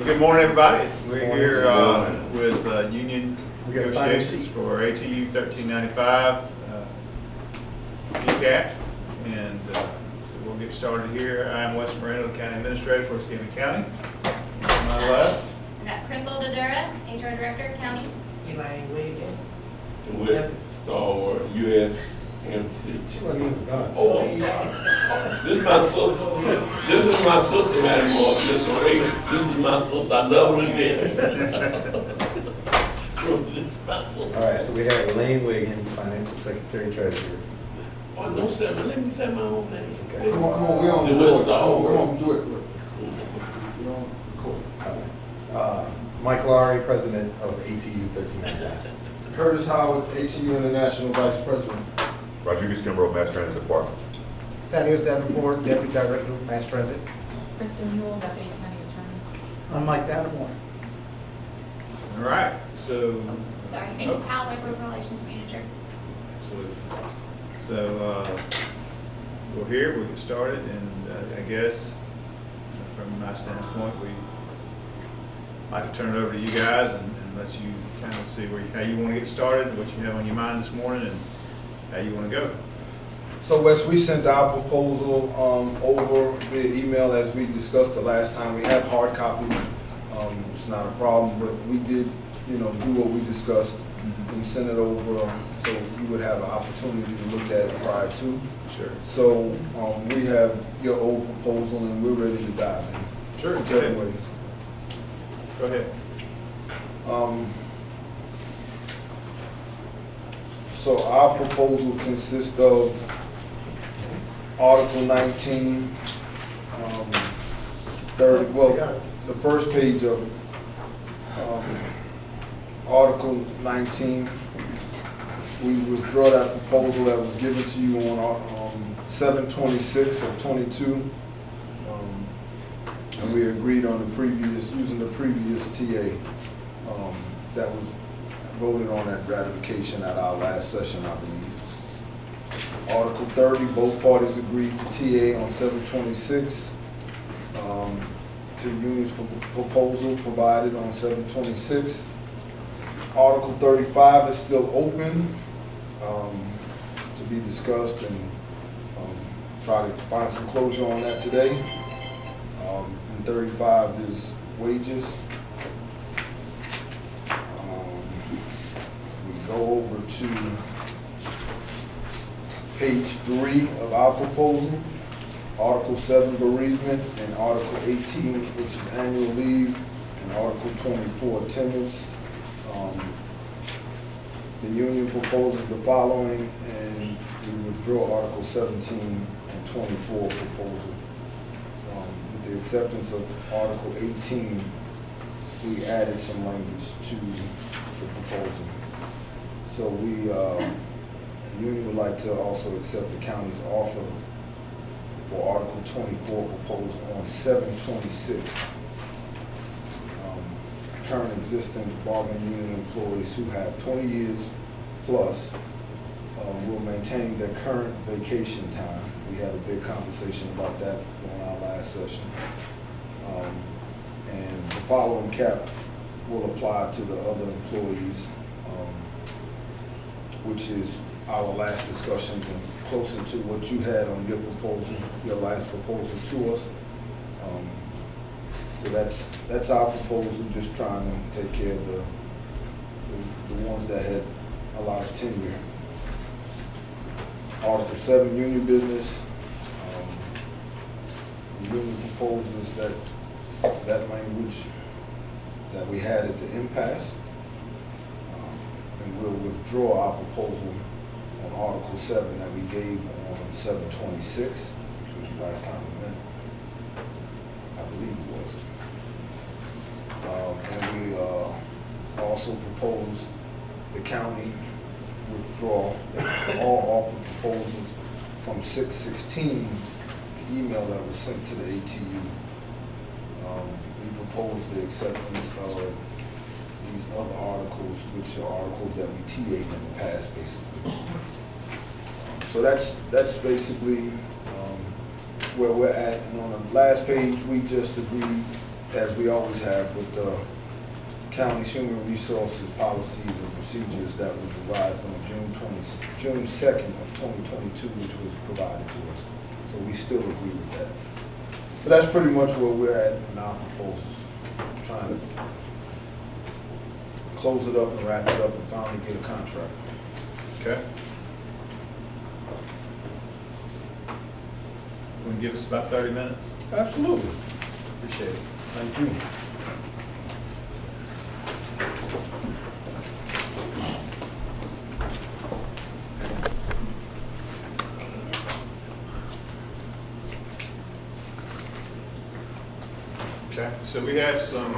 Good morning, everybody. We're here with union negotiations for ATU 1395 PCAT, and so we'll get started here. I'm Wes Moreno, County Administrator for Escambia County. On my left, I got Crystal Dodura, HR Director, County. Elaine Wiggins. With Star Wars USMC. She wasn't even done. Oh, I'm sorry. This is my sister. This is my sister, Madam Moore. This is my sister. I love her to death. This is my sister. All right, so we have Elaine Wiggins, Financial Secretary Treasurer. Oh, don't say my, let me say my own name. Okay. Come on, we on Do the it, board. Star Come Wars. on, do it. We on record. Mike Lowry, President of ATU 1395. Curtis Howard, ATU International Vice President. Rodriguez Kimbrough, Mass Transit Department. Thaddeus Davenport, Deputy Director of Mass Transit. Kristen Hewell, Deputy County Attorney. I'm Mike Dattamore. all right, so, Sorry, and Powell, Labor Relations Manager. absolutely. So, we're here, we'll get started, and I guess from my standpoint, we like to turn it over to you guys and let you kind of see how you want to get started, what you have on your mind this morning, and how you want to go. So Wes, we sent our proposal over via email as we discussed the last time. We have hard copies. It's not a problem, but we did, do what we discussed and send it over so you would have an opportunity to look at it prior to. Sure. So we have your old proposal and we're ready to dive in. Sure, go Whichever ahead. way. Go ahead. So our proposal consists of Article 19, 30, well, the first page of it. Article 19, we withdraw that proposal that was given to you on 7/26 of 22. And we agreed on using the previous TA that was voted on at ratification at our last session, I believe. Article 30, both parties agreed to TA on 7/26 to union's proposal provided on 7/26. Article 35 is still open to be discussed and try to find some closure on that today. And 35 is wages. We go over to page 3 of our proposal, Article 7 bereavement, and Article 18, which is annual leave, and Article 24 attendance. The union proposes the following, and we withdraw Article 17 and 24 proposal. With the acceptance of Article 18, we added some language to the proposal. So the union would like to also accept the county's offer for Article 24 proposed on 7/26. Current existing bargaining unit employees who have 20 years plus will maintain their current vacation time. We had a big conversation about that on our last session. And the following cap will apply to the other employees, which is our last discussions and closer to what you had on your proposal, your last proposal to us. So that's our proposal, just trying to take care of the ones that had a lot of tenure. Article 7, union business. The union proposes that language that we had at the impasse. And we'll withdraw our proposal on Article 7 that we gave on 7/26, which was the last time we met. I believe it was. And we also propose the county withdraw all offer proposals from 6/16, the email that was sent to the ATU. We propose the acceptance of these other articles, which are articles that we TA'd in the past, basically. So that's basically where we're at. And on the last page, we just agreed as we always have with the county's human resources policies and procedures that was revised on June 2nd of 2022, which was provided to us. So we still agree with that. So that's pretty much where we're at in our proposals. Trying to close it up and wrap it up and finally get a contract. Okay. Can you give us about 30 minutes? Absolutely. Appreciate it. Thank you. Okay, so we have some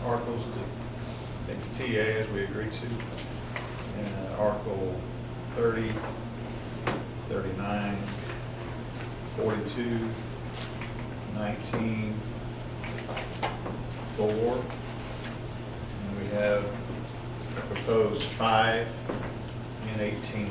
articles to, I think the TA as we agreed to. Article 30, 39, 42, 19, 4, and we have a proposed 5 and 18.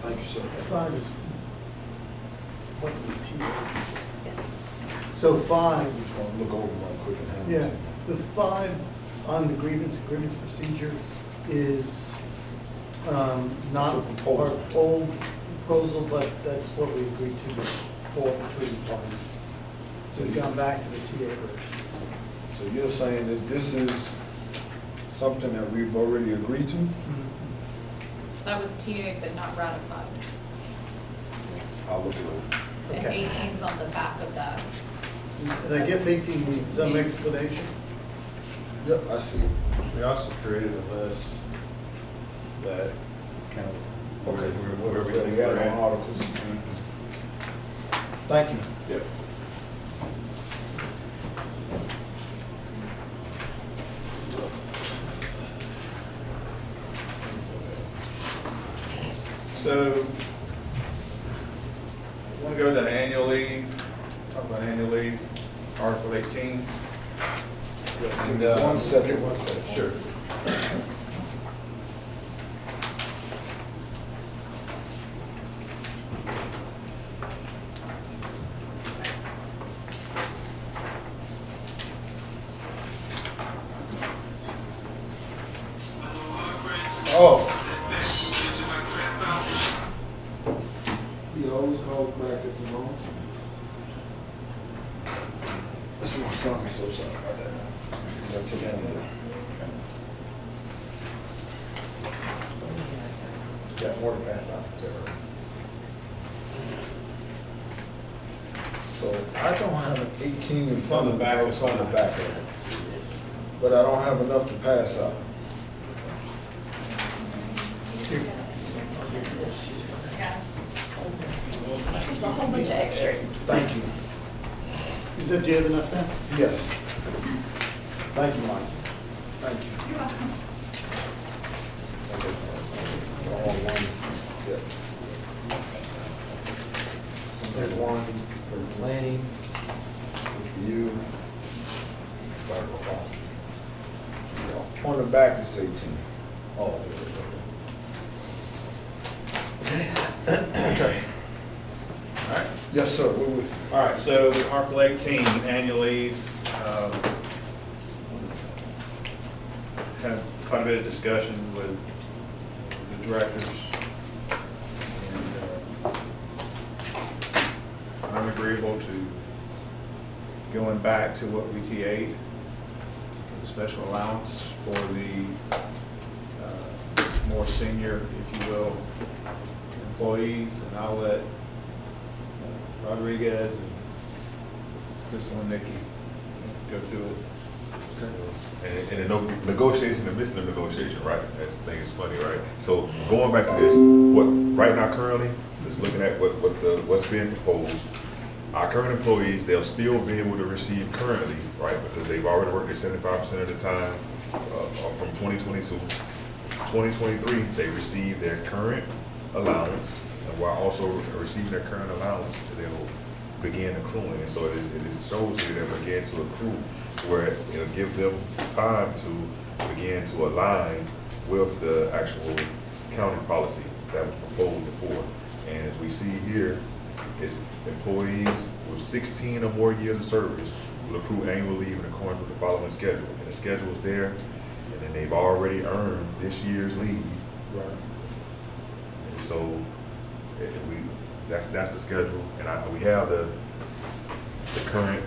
Thank you, sir. Five is, what would be T? Yes. So I five, just want to look over my quick and hand it yeah, to you. the five on the grievance procedure is not It's a proposal. our old proposal, but that's what we agreed to before between the parties. So we've gone back to the TA version. So you're saying that this is something that we've already agreed to? That was TA but not ratified. I'll look it over. And Okay. 18's on the back of that. And I guess 18 needs some explanation. Yep, I see. We also created a list that kind of, Okay, where we where think we at we're on at. articles. Thank you. Yep. So, I want to go to annual leave, talk about annual leave, Article 18. And, 1 second. 1 second. Sure. Oh. He always calls back at the wrong time. That's my son, I'm so sorry about that. I took that one. Got more to pass out to her. So I don't have an 18 in It's front on of the me, back. it's on the back of it. But I don't have enough to pass out. There's a whole bunch of extras. Thank you. You said you have enough time? Yes. Thank you, Mike. Thank you. You're welcome. It's all one. Yeah. So there's one for planning, for you. Sorry, for five. On the back it's 18. Oh, there it is, okay. Okay. All right. Yes, sir, we're with you. All right, so Article 18, annual leave. Had quite a bit of discussion with the directors. And I'm agreeable to going back to what we TA'd, the special allowance for the more senior, if you will, employees. And I'll let Rodriguez and Crystal and Nikki go through it. And in the negotiation, in the midst of the negotiation, right, that thing is funny, right? So going back to this, what, right now currently, just looking at what's being proposed, our current employees, they'll still be able to receive currently, right, because they've already worked their 75% of the time from 2022. 2023, they receive their current allowance and while also receiving their current allowance, they will begin accruing. And so it shows here that begin to accrue, where it'll give them time to begin to align with the actual county policy that was proposed before. And as we see here, it's employees with 16 or more years of service will accrue annual leave in accordance with the following schedule. And the schedule is there, and then they've already earned this year's leave. Right. And so that's the schedule, and we have the current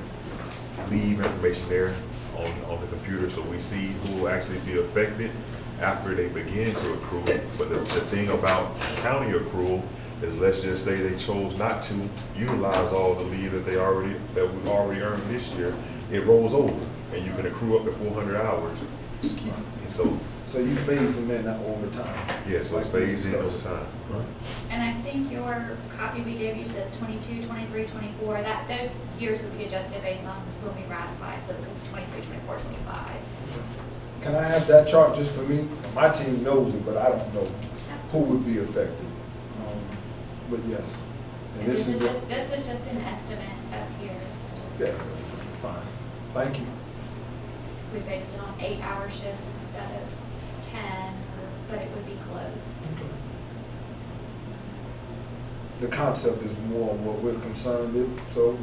leave information there on the computer, so we see who will actually be affected after they begin to accrue. But the thing about county accrual is, let's just say they chose not to utilize all the leave that we've already earned this year, it rolls over, and you can accrue up to 400 hours. Just keep, and So you phase them in over time? yeah, so it's phased in over time. And I think your copy we gave you says 22, 23, 24, those years would be adjusted based on when we ratify, so 23, 24, 25. Can I have that chart just for me? My team knows it, but I don't know who Absolutely. would be affected. But yes. And this is just an estimate of years. Yeah, fine. Thank you. We based it on 8-hour shifts instead of 10, but it would be close. The concept is more what we're concerned with, so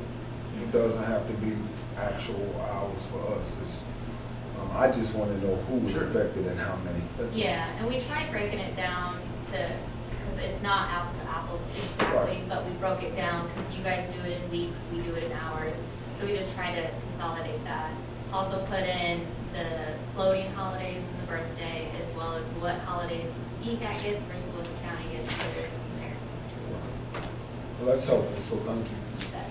it doesn't have to be actual hours for us. I just want to know who was affected and how many. That's all. Yeah, and we tried breaking it down because it's not apples to apples exactly, Right. but we broke it down because you guys do it in weeks, we do it in hours. So we just tried to consolidate that. Also put in the floating holidays and the birthday, as well as what holidays ECAT gets versus what the county gets, so there's some comparison Well, that's helpful, so thank you. between that.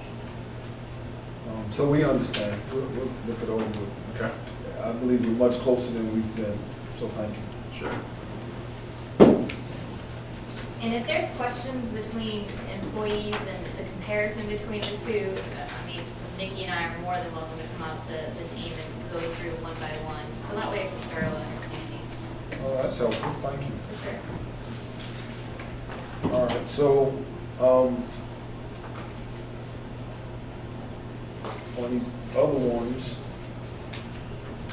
So we understand. We'll look it over. Okay. I believe we're much closer than we've been, so thank you. Sure. And if there's questions between employees and the comparison between the two, I mean, Nikki and I are more than welcome to come out to the team and go through one by one, so that way it's a thorough understanding, Oh, that's helpful, thank you. for sure. All right, so, on these other ones,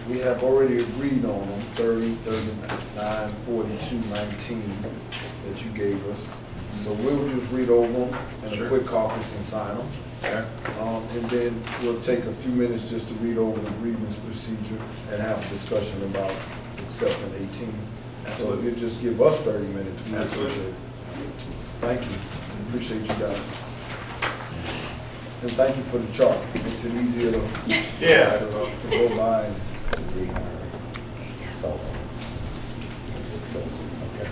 we have already agreed on them, 30, 39, 42, 19 that you gave us. So we'll just read over them in a Sure. quick caucus and sign them. Okay. And then we'll take a few minutes just to read over the grievance procedure and have a discussion about accepting 18. So if Absolutely. you just give us 30 minutes, we Absolutely. appreciate it. Thank you. Appreciate you guys. And thank you for the chart. Makes it easier to Yeah. to go by and Agree. Cell phone. It's successful, okay.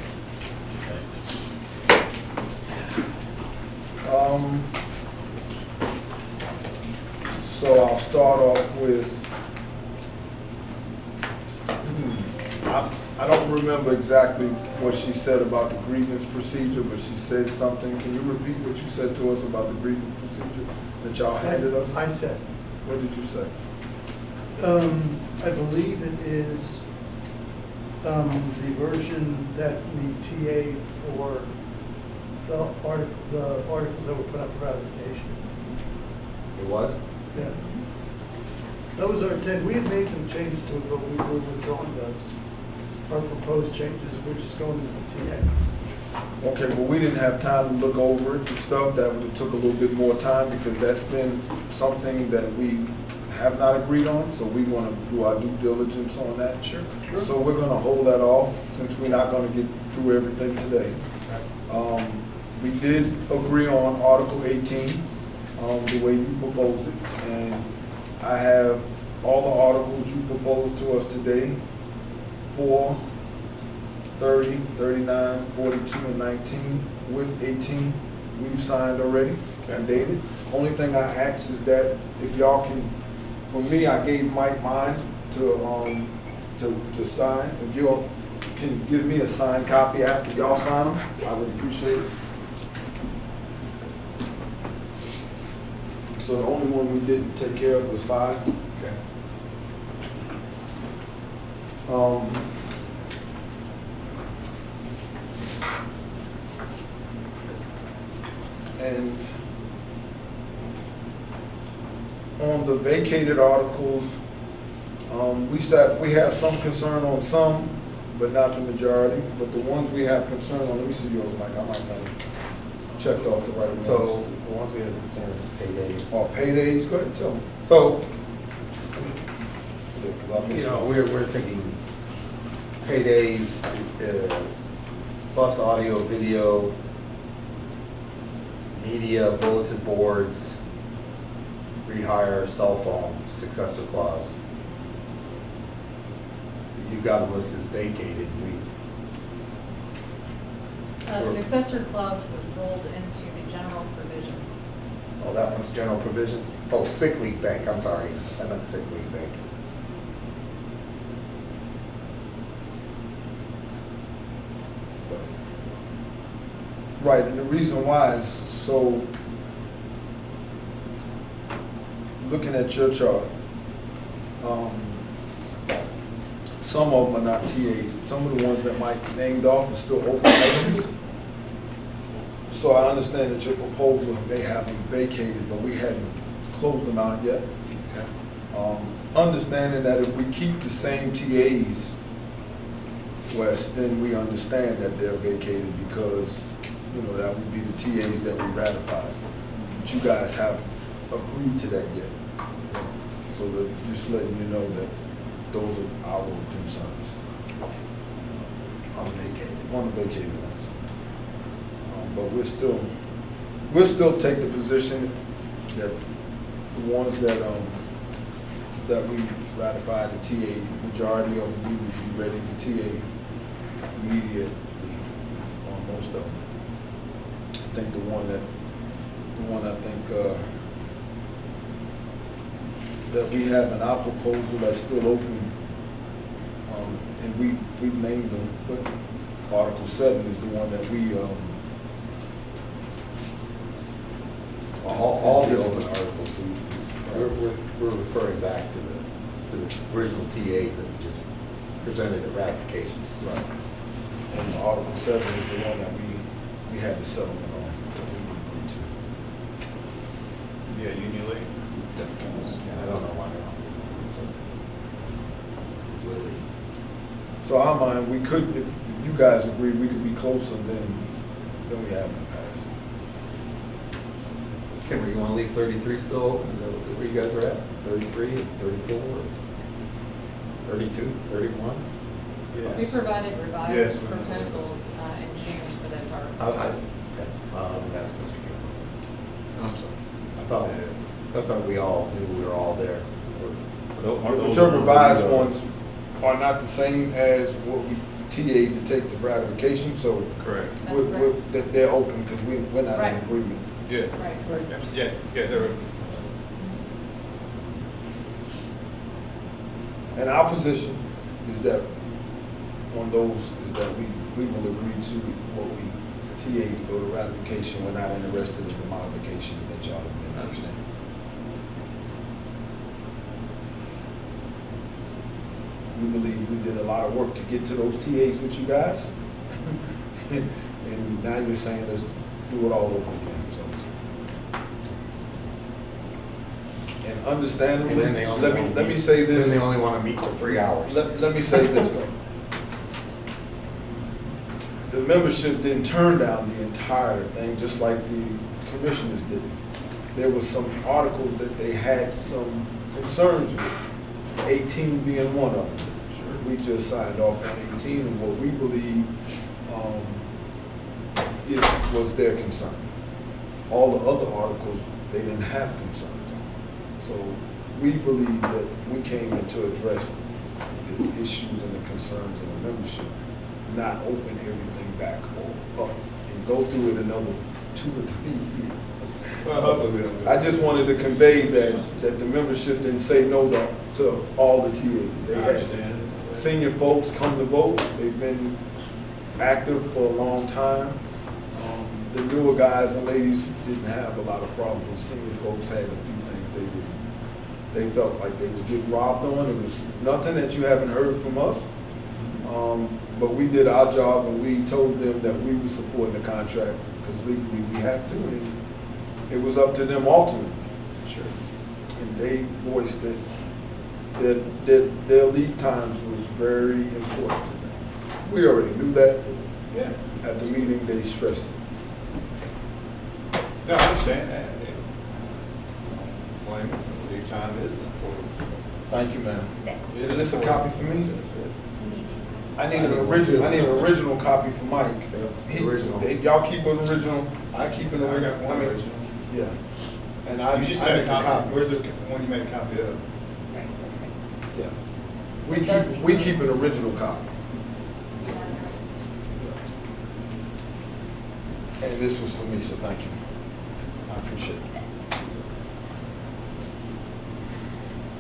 So I'll start off with, I don't remember exactly what she said about the grievance procedure, but she said something. Can you repeat what you said to us about the grievance procedure that y'all handed us? I said, What did you say? I believe it is the version that we TA'd for the articles that were put up for ratification. It was? Yeah. Those are, Ted, we had made some changes to it, but we were withdrawing those. Our proposed changes, we're just going with the TA. Okay, well, we didn't have time to look over it and stuff. That would have took a little bit more time because that's been something that we have not agreed on, so we want to do our due diligence on that. Sure. So we're going to hold that off since we're not going to get through everything today. We did agree on Article 18, the way you proposed it, and I have all the articles you proposed to us today, 4, 30, 39, 42, and 19, with 18, we've signed already and dated. Only thing I ask is that if y'all can, for me, I gave Mike mine to sign. If y'all can give me a signed copy after y'all sign them, I would appreciate it. So the only one we didn't take care of was 5. Okay. And on the vacated articles, we have some concern on some, but not the majority. But the ones we have concern on, let me see yours, Mike, I might not have checked off the right ones. So the ones we have concern is paydays. Oh, paydays, go ahead and tell them. So, Yeah, 'cause I missed one. we're thinking paydays, bus audio, video, media, bulletin boards, rehire, cell phone, successor clause. You've got them listed as vacated, Successor clause was rolled into the general provisions. oh, that one's general provisions? Oh, sick leave bank, I'm sorry, I meant sick leave bank. So, Right, and the reason why is, so, looking at your chart, some of them are not TA'd. Some of the ones that Mike named off are still open items. So I understand that your proposal may have them vacated, but we hadn't closed them out yet. Understanding that if we keep the same TAs, Wes, then we understand that they're vacated because, you know, that would be the TAs that we ratified. But you guys haven't agreed to that yet. So just letting you know that those are our concerns on vacated. on the vacated ones. But we'll still take the position that the ones that we ratified the TA, majority of them, we would be ready to TA immediately on most of them. I think the one I think that we have in our proposal that's still open, and we've named them, but Article 7 is the one that we, All the open articles, we're referring back to the original TAs that we just presented at ratification. right. And Article 7 is the one that we had the settlement on, that we agreed to. Yeah, Union League. Yeah, I don't know why they're on the, so it is what it is. So our mind, we could, if you guys agree, we could be closer than we have in the past. Kimber, you want to leave 33 still open? Is that where you guys are at? 33, 34, 32, 31? We provided Yes, revised we- proposals in June for those articles. Okay, I was asking Mr. Kimber. I'm sorry. I thought we all knew we were all there. But your revised ones are not the same as what we TA'd to take to ratification, so Correct. they're open because we're not in Right. agreement. Yeah. Right. Yeah, they're, And our position is that, on those, is that we will agree to what we TA'd to go to ratification. We're not interested in the modifications that y'all have made. I understand. We believe we did a lot of work to get to those TAs with you guys. And now you're saying let's do it all over again, so. And understandably, And then they only let wanna me meet- say this. Then they only want to meet for 3 hours. Let me say this though. The membership didn't turn down the entire thing, just like the commissioners did. There was some articles that they had some concerns with, 18 being one of them. We just signed off on 18 and what we believe it was their concern. All the other articles, they didn't have concerns on. So we believe that we came in to address the issues and the concerns of the membership, not open everything back or up and go through it another 2 or 3 years. well, hopefully we don't do I just wanted to convey that the membership didn't say no to all the TAs. They I had understand. senior folks come to vote. They've been active for a long time. The newer guys and ladies didn't have a lot of problems. Senior folks had a few things they didn't. They felt like they were getting robbed on. It was nothing that you haven't heard from us. But we did our job and we told them that we were supporting the contract because legally we have to. And it was up to them ultimately. Sure. And they voiced that their leave times was very important to them. We already knew that, Yeah. but at the meeting, they stressed it. No, I understand that. Blame it. Leave time is important. Thank you, ma'am. Okay. Is this a copy for me? You need to. I need an original copy for Mike. The original. Y'all keep an original, I keep an I original. got one original. Yeah. And I. You just I made need a copy. Where's the one you made a copy of? Right, that's Kristen. Yeah. So We keep an original copy. You have the And this was for me, so thank you. I appreciate it.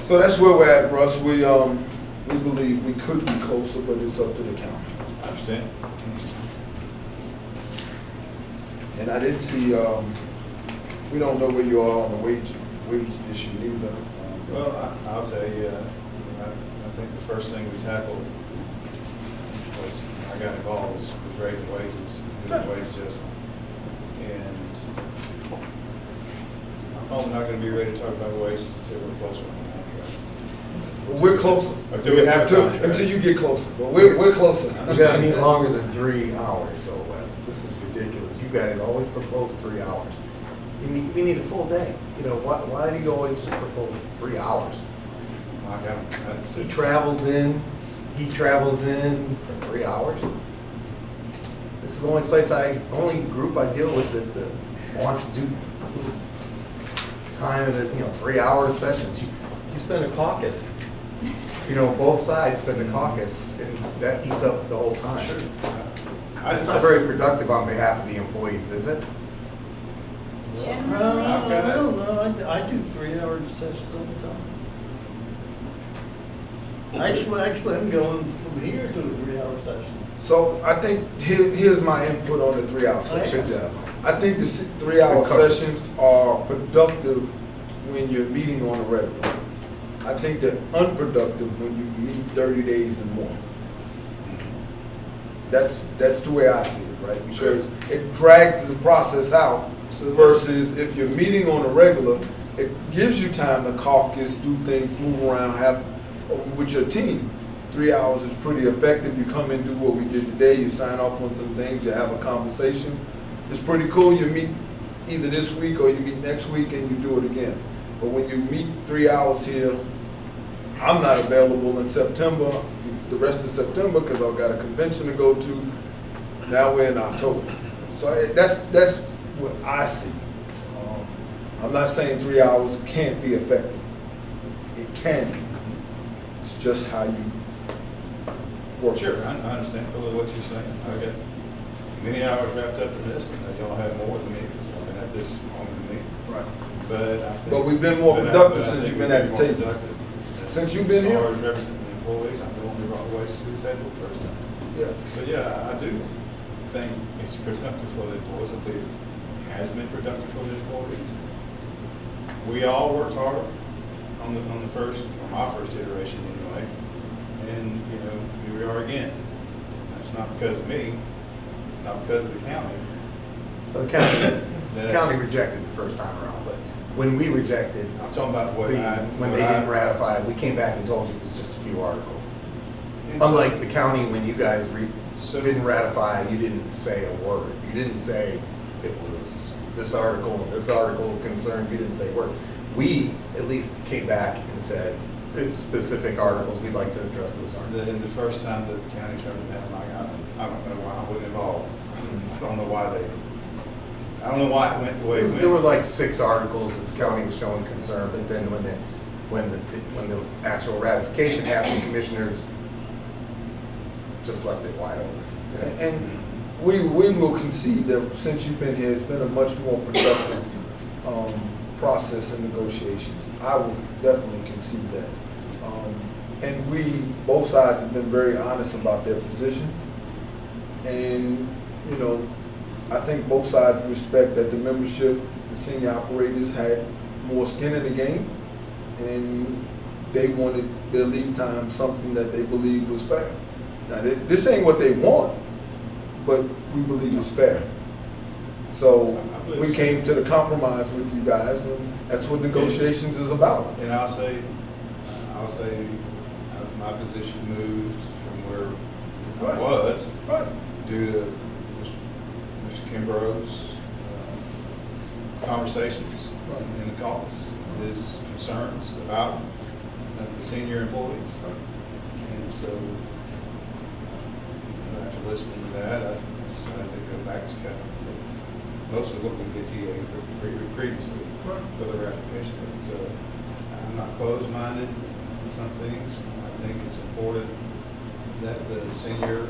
So that's where we're at, Russ. We believe we could be closer, but it's up to the county. I understand. And I didn't see, we don't know where you are on the wage issue neither. Well, I'll tell you, I think the first thing we tackled was, I got involved, was raising wages, doing wage adjustment. And I'm probably not gonna be ready to talk about wages until we're closer on the contract. We're closer. Until we have a contract. Until you get closer, but we're closer. You gotta need longer than 3 hours though, Wes. This is ridiculous. You guys always propose 3 hours. We need a full day. You know, why do you always just propose 3 hours? I didn't see. He travels in for 3 hours. This is the only group I deal with that wants to do time at 3 hour sessions. You spend a caucus. Both sides spend a caucus, and that eats up the whole time. Sure. That's not very productive on behalf of the employees, is it? Generally. I don't know, I do 3-hour sessions all the time. Actually, I'm going from here to a 3-hour session. So I think here's my input on the 3 hour session. Good job. I think the 3 hour Good coverage. sessions are productive when you're meeting on a regular. I think they're unproductive when you meet 30 days and more. That's the way I see it, right? Because it drags the process out versus if you're meeting on a regular, it gives you time to caucus, do things, move around, have with your team. 3 hours is pretty effective. You come in, do what we did today, you sign off on some things, you have a conversation. It's pretty cool. You meet either this week or you meet next week and you do it again. But when you meet 3 hours here, I'm not available in September, the rest of September, because I've got a convention to go to. Now we're in October. So that's what I see. I'm not saying 3 hours can't be effective. It can be. It's just how you work. Sure, I understand fully what you're saying. I got many hours wrapped up in this, and y'all have more than me, because I've been at this longer than me. Right. But I think. But we've been more but I- productive but I since think you've been we've at the table. more productive. Since you've been here? As far as representing the employees, I'm the one who brought wages to the table the first time. Yeah. So, yeah, I do think it's productive for the employees. I believe it has been productive for the employees. We all worked hard on my first iteration anyway. And, here we are again. That's not because of me. It's not because of the county. Well, the That's- county rejected the first time around, but when we rejected, I'm talking about what when they didn't ratify it, we came back and told you it was just a few articles. And so- Unlike the county, when you guys So- didn't ratify, you didn't say a word. You didn't say it was this article concerned, you didn't say a word. We at least came back and said, it's specific articles, we'd like to address those articles. The first time the county turned it down, I don't know why I wasn't involved. I don't know why it went the way it went. There were like 6 articles that the county was showing concern, but then when the actual ratification happened, commissioners just left it wide open. And we will concede that since you've been here, it's been a much more productive process in negotiations. I will definitely concede that. And both sides have been very honest about their positions. And, I think both sides respect that the membership, the senior operators had more skin in the game. And they wanted their leave time something that they believed was fair. Now, this ain't what they want, but we believe it's fair. So I believe we so. came to the compromise with you guys, and that's what negotiations is about. And I'll say, my position moved from where I Right. was Right. due to Mr. Kimbrough's conversations in the caucus, his concerns about the senior employees. And so, after listening to that, I decided to go back to kind of mostly what we did TA previously for the ratification. So I'm not closed-minded to some things. I think it's important that the senior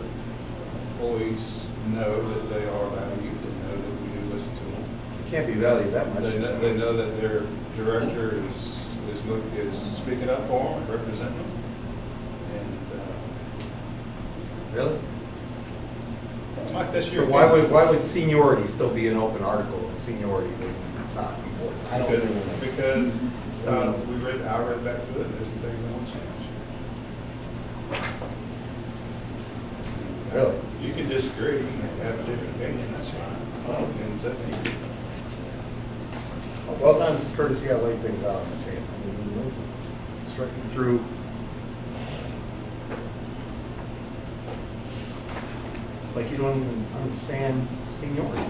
employees know that they are valued, and know that we do listen to them. It can't be valued that much. They know that their director is speaking up for them and representing them. And, Really? like this So year. why would seniority still be an open article if seniority was not important? I don't Because, really know. because I mean- I read back through it, and there's some things I want to change. Really? You can disagree, you can have a different opinion, that's fine. And it's up to you. Well, sometimes courtesy, I lay things out on the table. I mean, this is striking through. It's like you don't even understand seniority.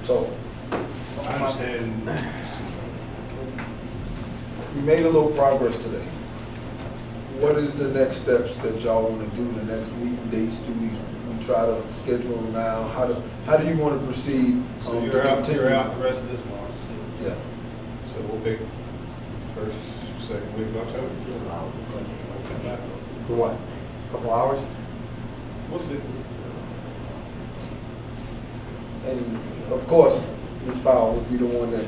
So I understand. we made a little progress today. What is the next steps that y'all want to do, the next meeting dates? Do we try to schedule them now? How do you want to proceed? So to you're continue? out the rest of this month. Yeah. So we'll pick first, second week of October. We'll come back. For what? Couple hours? We'll see. And of course, Ms. Powell would be the one that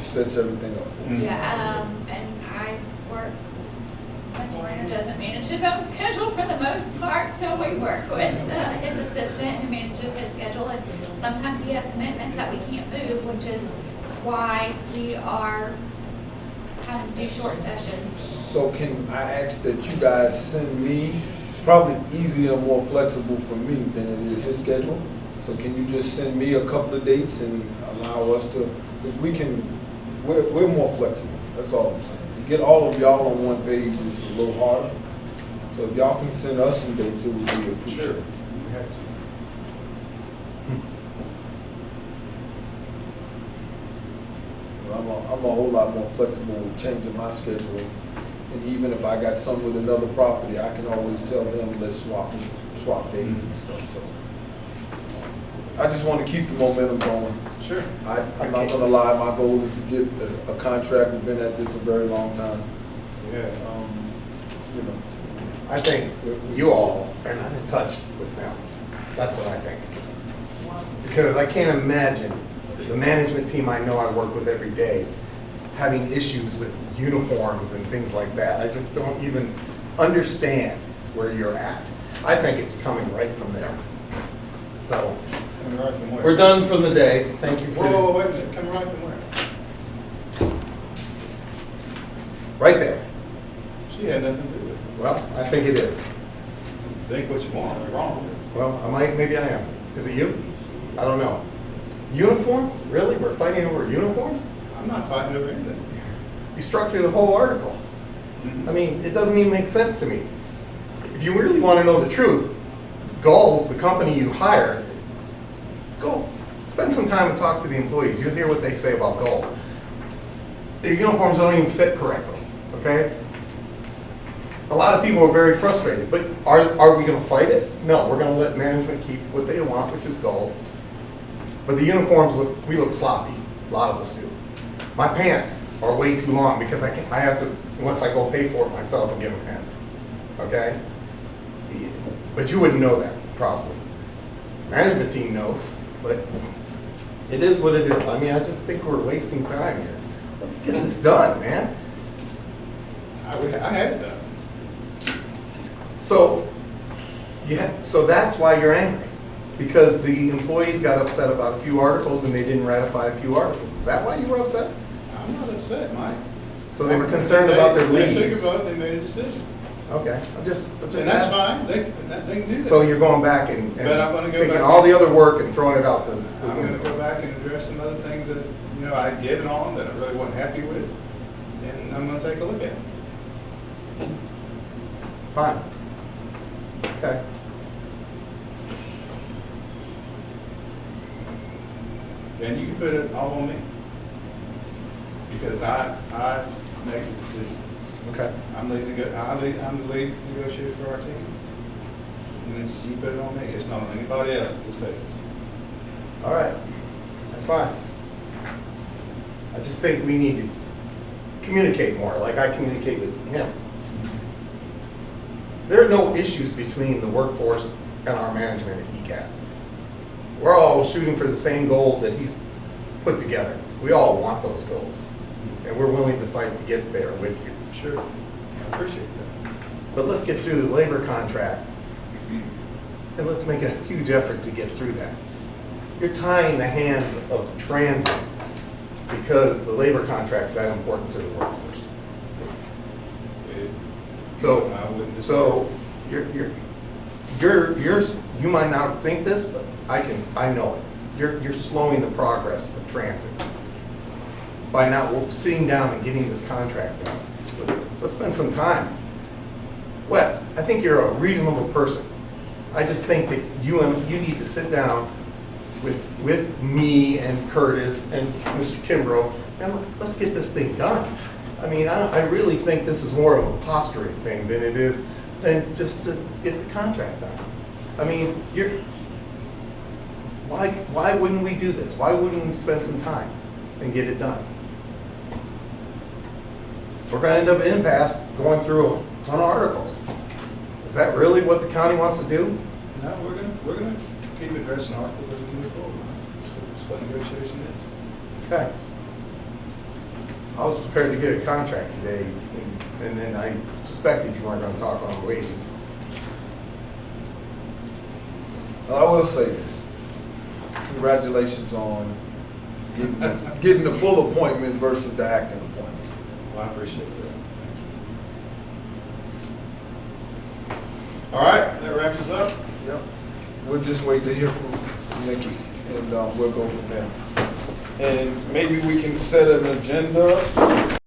sets everything up for us. Yeah, and I work, Mr. Warner doesn't manage his own schedule for the most part, so we work with his assistant who manages his schedule, and sometimes he has commitments that we can't move, which is why we are having to do short sessions. So can I ask that you guys send me, it's probably easier and more flexible for me than it is his schedule. So can you just send me a couple of dates and allow us to, because we're more flexible, that's all I'm saying. To get all of y'all on one page is a little harder. So if y'all can send us some dates, it would be Sure. appreciated. We have to. I'm a whole lot more flexible with changing my schedule. And even if I got some with another property, I can always tell them, let's swap days and stuff, so. I just want to keep the momentum going. Sure. I'm not gonna lie, my goal is to get a contract. We've been at this a very long time. Yeah. You know, I think you all are not in touch with them. That's what I think. Because I can't imagine the management team I know I work with every day having issues with uniforms and things like that. I just don't even understand where you're at. I think it's coming right from there. So, Coming right from where? we're done for the day. Thank you for, Whoa, wait a minute, coming right from where? right there. She had nothing to do with it. Well, I think it is. Think what you want, you're wrong. Well, maybe I am. Is it you? I don't know. Uniforms? Really? We're fighting over uniforms? I'm not fighting over anything. You struck through the whole article. I mean, it doesn't even make sense to me. If you really want to know the truth, Gulls, the company you hired, go spend some time and talk to the employees. You'll hear what they say about Gulls. Their uniforms don't even fit correctly, okay? A lot of people are very frustrated, but are we going to fight it? No, we're going to let management keep what they want, which is Gulls. But the uniforms we look sloppy. A lot of us do. My pants are way too long because I have to, unless I go pay for it myself and get them hemmed, okay? But you wouldn't know that, probably. Management team knows, but it is what it is. I mean, I just think we're wasting time here. Let's get this done, man. I had it done. So, so that's why you're angry, because the employees got upset about a few articles and they didn't ratify a few articles. Is that why you were upset? I'm not upset, Mike. So they were concerned about their They took a leaves. vote, they made a decision. Okay, I'm just And that's fine, they can do that. So you're going back and But I'm gonna go taking back all and- the other work and throwing it out the I'm gonna window? go back and address some other things that, you know, I'd given on that I really wasn't happy with, and I'm gonna take a look at it. Fine. Okay. And you can put it all on me. Because I make the decision. Okay. I'm the lead negotiator for our team. And it's, you put it on me, it's not on anybody else at this stage. All right. That's fine. I just think we need to communicate more, like I communicate with him. There are no issues between the workforce and our management at ECAT. We're all shooting for the same goals that he's put together. We all want those goals, and we're willing to fight to get there with you. Sure. I appreciate that. But let's get through the labor contract, and let's make a huge effort to get through that. You're tying the hands of transit because the labor contract's that important to the workforce. So, I wouldn't disagree. so you might not think this, but I know it. You're slowing the progress of transit by not sitting down and getting this contract done. Let's spend some time. Wes, I think you're a reasonable person. I just think that you need to sit down with me and Curtis and Mr. Kimbrough, and let's get this thing done. I mean, I really think this is more of a posturing thing than just to get the contract done. I mean, why wouldn't we do this? Why wouldn't we spend some time and get it done? We're gonna end up in impasse going through a ton of articles. Is that really what the county wants to do? No, we're gonna keep addressing articles as we move forward. That's what negotiation is. Okay. I was prepared to get a contract today, and then I suspected you weren't gonna talk on wages. I will say this. Congratulations on getting the full appointment versus the acting appointment. Well, I appreciate that. All right, that wraps us up. Yep. We'll just wait to hear from Nikki, and we'll go from there. And maybe we can set an agenda